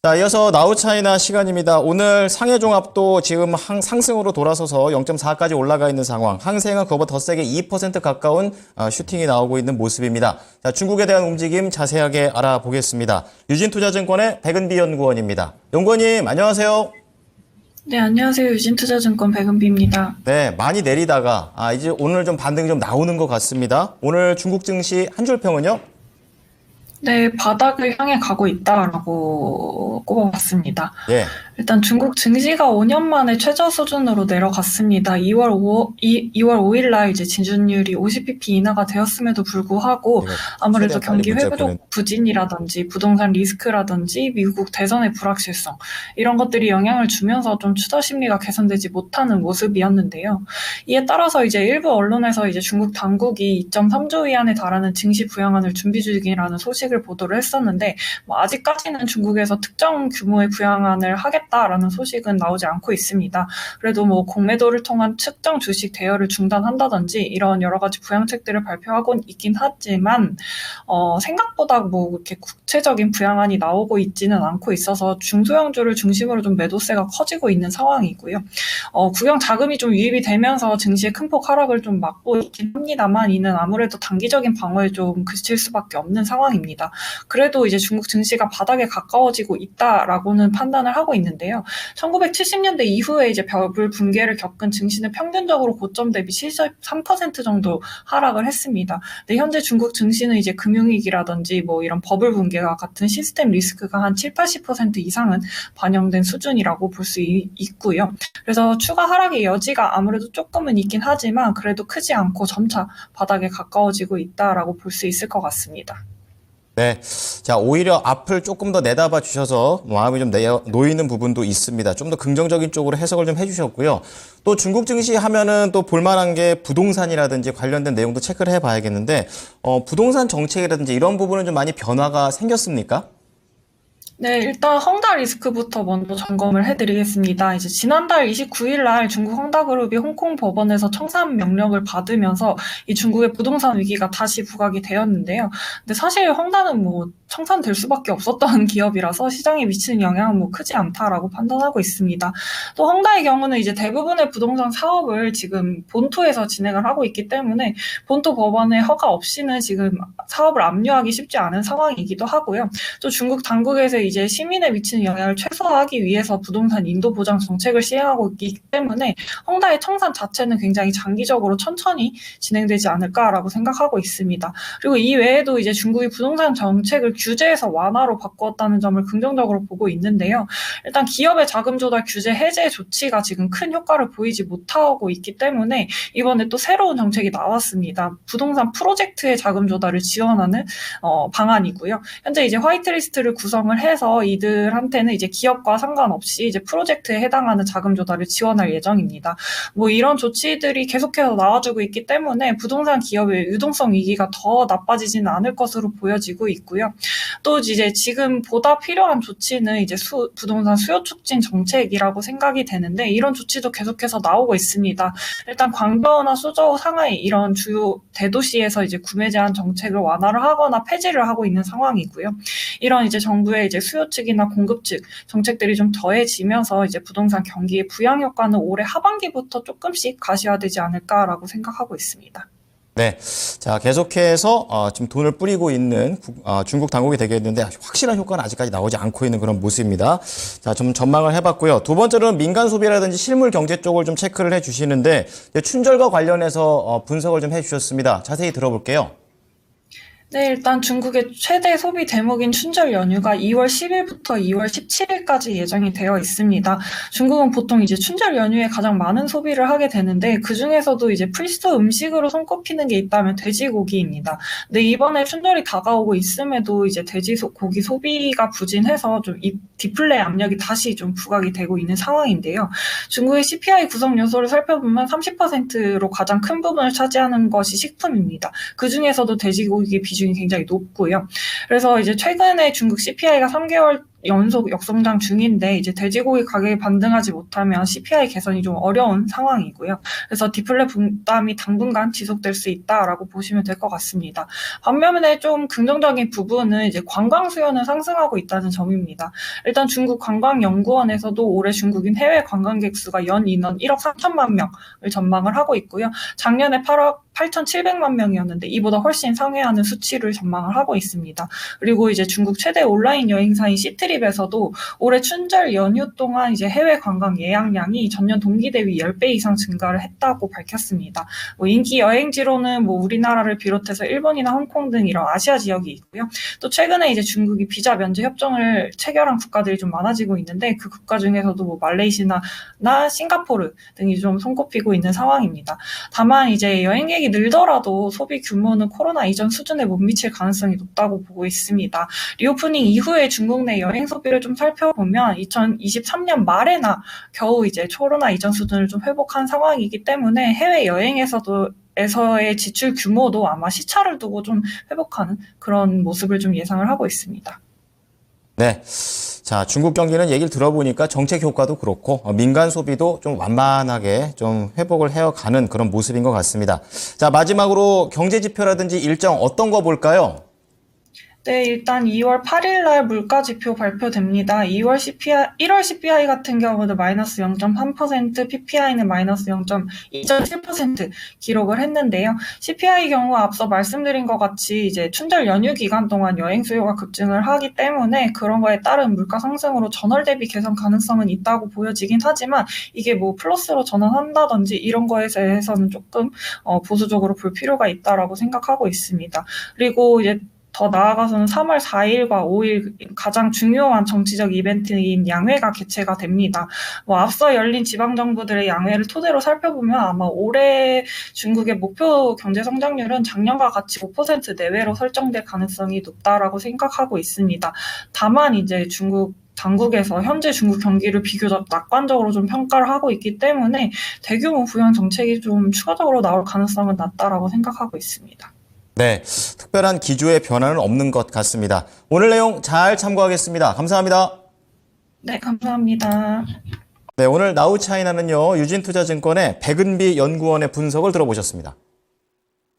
자, 이어서 나우차이나 시간입니다. 오늘 상해 종합도 지금 상승으로 돌아서서 0.4까지 올라가 있는 상황. 항생은 그거보다 더 세게 2% 가까운 슈팅이 나오고 있는 모습입니다. 자, 중국에 대한 움직임 자세하게 알아보겠습니다. 유진투자증권의 백은비 연구원입니다. 연구원님, 안녕하세요. 네, 안녕하세요. 유진투자증권 백은비입니다. 네, 많이 내리다가 이제 오늘 좀 반등이 좀 나오는 것 같습니다. 오늘 중국 증시 한 줄 평은요? 네, 바닥을 향해 가고 있다라고 꼽아봤습니다. 예. 일단 중국 증시가 5년 만에 최저 수준으로 내려갔습니다. 2월 5일 날 이제 지준율이 50bp 인하가 되었음에도 불구하고 아무래도 경기 회복 부진이라든지 부동산 리스크라든지 미국 대선의 불확실성 이런 것들이 영향을 주면서 좀 투자 심리가 개선되지 못하는 모습이었는데요. 이에 따라서 이제 일부 언론에서 이제 중국 당국이 2.3조 위안에 달하는 증시 부양안을 준비 중이라는 소식을 보도를 했었는데 아직까지는 중국에서 특정 규모의 부양안을 하겠다라는 소식은 나오지 않고 있습니다. 그래도 공매도를 통한 특정 주식 대여를 중단한다든지 이런 여러 가지 부양책들을 발표하고 있긴 하지만 생각보다 이렇게 구체적인 부양안이 나오고 있지는 않고 있어서 중소형주를 중심으로 좀 매도세가 커지고 있는 상황이고요. 국영 자금이 좀 유입이 되면서 증시의 큰 폭 하락을 좀 막고 있긴 합니다만 이는 아무래도 단기적인 방어에 좀 그칠 수밖에 없는 상황입니다. 그래도 이제 중국 증시가 바닥에 가까워지고 있다라고는 판단을 하고 있는데요. 1970년대 이후에 이제 버블 붕괴를 겪은 증시는 평균적으로 고점 대비 73% 정도 하락을 했습니다. 근데 현재 중국 증시는 이제 금융위기라든지 이런 버블 붕괴와 같은 시스템 리스크가 한 70-80% 이상은 반영된 수준이라고 볼 수 있고요. 그래서 추가 하락의 여지가 아무래도 조금은 있긴 하지만 그래도 크지 않고 점차 바닥에 가까워지고 있다라고 볼 수 있을 것 같습니다. 네. 자, 오히려 앞을 조금 더 내다봐 주셔서 마음이 좀 놓이는 부분도 있습니다. 좀 더 긍정적인 쪽으로 해석을 좀 해주셨고요. 또 중국 증시 하면은 또 볼만한 게 부동산이라든지 관련된 내용도 체크를 해봐야겠는데, 부동산 정책이라든지 이런 부분은 좀 많이 변화가 생겼습니까? 네, 일단 헝다 리스크부터 먼저 점검을 해드리겠습니다. 이제 지난달 29일 날 중국 헝다그룹이 홍콩 법원에서 청산 명령을 받으면서 이 중국의 부동산 위기가 다시 부각이 되었는데요. 근데 사실 헝다는 청산될 수밖에 없었던 기업이라서 시장에 미치는 영향은 크지 않다라고 판단하고 있습니다. 또 헝다의 경우는 이제 대부분의 부동산 사업을 지금 본토에서 진행을 하고 있기 때문에 본토 법원의 허가 없이는 지금 사업을 압류하기 쉽지 않은 상황이기도 하고요. 또 중국 당국에서 이제 시민에 미치는 영향을 최소화하기 위해서 부동산 인도 보장 정책을 시행하고 있기 때문에 헝다의 청산 자체는 굉장히 장기적으로 천천히 진행되지 않을까라고 생각하고 있습니다. 그리고 이 외에도 이제 중국이 부동산 정책을 규제에서 완화로 바꾸었다는 점을 긍정적으로 보고 있는데요. 일단 기업의 자금 조달 규제 해제 조치가 지금 큰 효과를 보이지 못하고 있기 때문에 이번에 또 새로운 정책이 나왔습니다. 부동산 프로젝트의 자금 조달을 지원하는 방안이고요. 현재 이제 화이트리스트를 구성을 해서 이들한테는 이제 기업과 상관없이 이제 프로젝트에 해당하는 자금 조달을 지원할 예정입니다. 이런 조치들이 계속해서 나와주고 있기 때문에 부동산 기업의 유동성 위기가 더 나빠지지는 않을 것으로 보여지고 있고요. 또 이제 지금 보다 필요한 조치는 이제 부동산 수요 촉진 정책이라고 생각이 되는데 이런 조치도 계속해서 나오고 있습니다. 일단 광저우나 수저우, 상하이 이런 주요 대도시에서 이제 구매 제한 정책을 완화를 하거나 폐지를 하고 있는 상황이고요. 이런 이제 정부의 이제 수요 측이나 공급 측 정책들이 좀 더해지면서 이제 부동산 경기의 부양 효과는 올해 하반기부터 조금씩 가시화되지 않을까라고 생각하고 있습니다. 네. 자, 계속해서 지금 돈을 뿌리고 있는 중국 당국이 되겠는데 확실한 효과는 아직까지 나오지 않고 있는 그런 모습입니다. 자, 좀 전망을 해봤고요. 두 번째로는 민간 소비라든지 실물 경제 쪽을 좀 체크를 해주시는데 춘절과 관련해서 분석을 좀 해주셨습니다. 자세히 들어볼게요. 네, 일단 중국의 최대 소비 대목인 춘절 연휴가 2월 10일부터 2월 17일까지 예정이 되어 있습니다. 중국은 보통 이제 춘절 연휴에 가장 많은 소비를 하게 되는데 그 중에서도 이제 필수 음식으로 손꼽히는 게 있다면 돼지고기입니다. 근데 이번에 춘절이 다가오고 있음에도 이제 돼지고기 소비가 부진해서 좀 디플레 압력이 다시 좀 부각이 되고 있는 상황인데요. 중국의 CPI 구성 요소를 살펴보면 30%로 가장 큰 부분을 차지하는 것이 식품입니다. 그 중에서도 돼지고기 비중이 굉장히 높고요. 그래서 이제 최근에 중국 CPI가 3개월 연속 역성장 중인데 이제 돼지고기 가격이 반등하지 못하면 CPI 개선이 좀 어려운 상황이고요. 그래서 디플레 부담이 당분간 지속될 수 있다라고 보시면 될 것 같습니다. 반면에 좀 긍정적인 부분은 이제 관광 수요는 상승하고 있다는 점입니다. 일단 중국 관광연구원에서도 올해 중국인 해외 관광객 수가 연 인원 1억 3천만 명을 전망을 하고 있고요. 작년에 8억 8,700만 명이었는데 이보다 훨씬 상회하는 수치를 전망을 하고 있습니다. 그리고 이제 중국 최대 온라인 여행사인 시트립에서도 올해 춘절 연휴 동안 이제 해외 관광 예약량이 전년 동기 대비 10배 이상 증가를 했다고 밝혔습니다. 인기 여행지로는 우리나라를 비롯해서 일본이나 홍콩 등 이런 아시아 지역이 있고요. 또 최근에 이제 중국이 비자 면제 협정을 체결한 국가들이 좀 많아지고 있는데 그 국가 중에서도 말레이시아나 싱가포르 등이 좀 손꼽히고 있는 상황입니다. 다만 이제 여행객이 늘더라도 소비 규모는 코로나 이전 수준에 못 미칠 가능성이 높다고 보고 있습니다. 리오프닝 이후에 중국 내 여행 소비를 좀 살펴보면 2023년 말에나 겨우 이제 코로나 이전 수준을 좀 회복한 상황이기 때문에 해외 여행에서의 지출 규모도 아마 시차를 두고 좀 회복하는 그런 모습을 좀 예상을 하고 있습니다. 네. 자, 중국 경기는 얘기를 들어보니까 정책 효과도 그렇고 민간 소비도 좀 완만하게 좀 회복을 해가는 그런 모습인 것 같습니다. 자, 마지막으로 경제 지표라든지 일정 어떤 거 볼까요? 네, 일단 2월 8일 날 물가 지표 발표됩니다. 1월 CPI 같은 경우는 마이너스 0.3%, PPI는 마이너스 0.27% 기록을 했는데요. CPI 경우 앞서 말씀드린 것 같이 이제 춘절 연휴 기간 동안 여행 수요가 급증을 하기 때문에 그런 거에 따른 물가 상승으로 전월 대비 개선 가능성은 있다고 보여지긴 하지만 이게 플러스로 전환한다든지 이런 거에 대해서는 조금 보수적으로 볼 필요가 있다라고 생각하고 있습니다. 그리고 이제 더 나아가서는 3월 4일과 5일 가장 중요한 정치적 이벤트인 양회가 개최가 됩니다. 앞서 열린 지방정부들의 양회를 토대로 살펴보면 아마 올해 중국의 목표 경제 성장률은 작년과 같이 5% 내외로 설정될 가능성이 높다라고 생각하고 있습니다. 다만 이제 중국 당국에서 현재 중국 경기를 비교적 낙관적으로 좀 평가를 하고 있기 때문에 대규모 부양 정책이 좀 추가적으로 나올 가능성은 낮다라고 생각하고 있습니다. 네, 특별한 기조의 변화는 없는 것 같습니다. 오늘 내용 잘 참고하겠습니다. 감사합니다. 네, 감사합니다. 네, 오늘 나우차이나는요, 유진투자증권의 백은비 연구원의 분석을 들어보셨습니다.